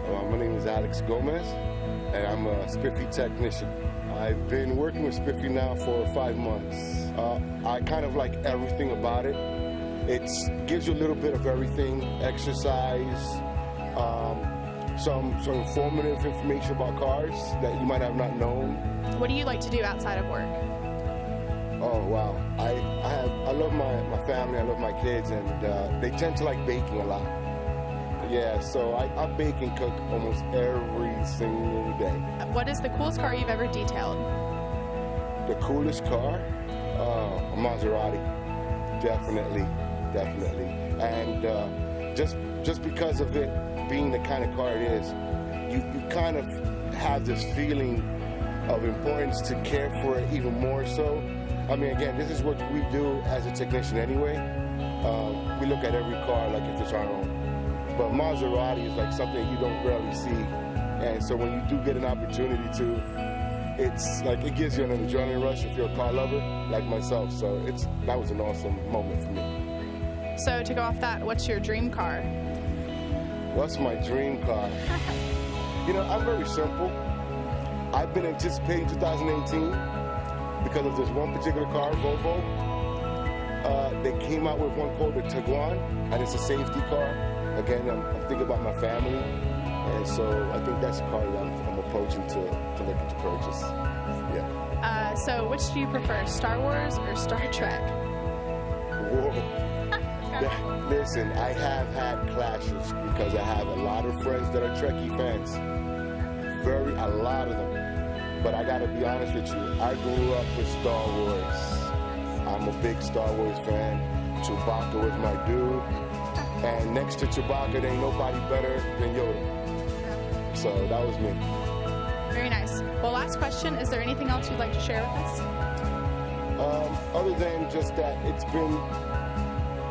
My name is Alex Gomez, and I'm a Spiffy technician. I've been working with Spiffy now for 5 months. I kind of like everything about it. It gives you a little bit of everything, exercise, some informative information about cars that you might have not known. What do you like to do outside of work? Oh, wow. I love my family, I love my kids, and they tend to like baking a lot. Yeah, so I bake and cook almost every single day. What is the coolest car you've ever detailed? The coolest car? A Maserati. Definitely. And just because of it being the kind of car it is, you kind of have this feeling of importance to care for it even more so. I mean, again, this is what we do as a technician anyway. We look at every car like if it's our own. But Maserati is like something you don't rarely see. And so when you do get an opportunity to, it's like it gives you an adrenaline rush if you're a car lover like myself. So that was an awesome moment for me. So to go off that, what's your dream car? What's my dream car? You know, I'm very simple. I've been anticipating 2018 because of this one particular car, Volvo. They came out with one called the Tiguan, and it's a safety car. Again, I'm thinking about my family, and so I think that's a car that I'm approaching to looking to purchase. Yeah. So which do you prefer, Star Wars or Star Trek? Whoa. Listen, I have had clashes because I have a lot of friends that are Trekkie fans. A lot of them. But I gotta be honest with you, I grew up with Star Wars. I'm a big Star Wars fan. Chewbacca was my dude. And next to Chewbacca, there ain't nobody better than Yoda. So that was me. Very nice. Well, last question, is there anything else you'd like to share with us? Other than just that it's been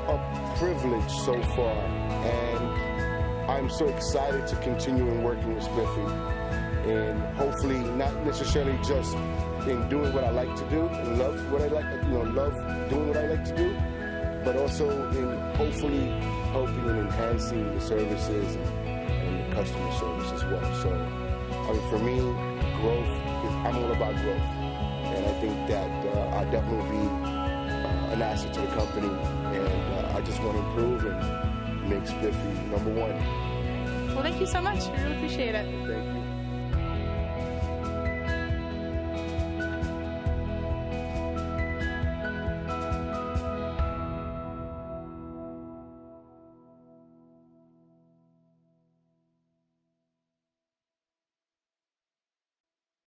a privilege so far, and I'm so excited to continue in working with Spiffy, and hopefully not necessarily just in doing what I like to do and love what I like, love doing what I like to do, but also in hopefully helping and enhancing the services and the customer service as well. So, I mean, for me, I'm all about growth, and I think that I definitely be an asset to the company, and I just want to improve and make Spiffy #1. Well, thank you so much. We really appreciate it. Thank you.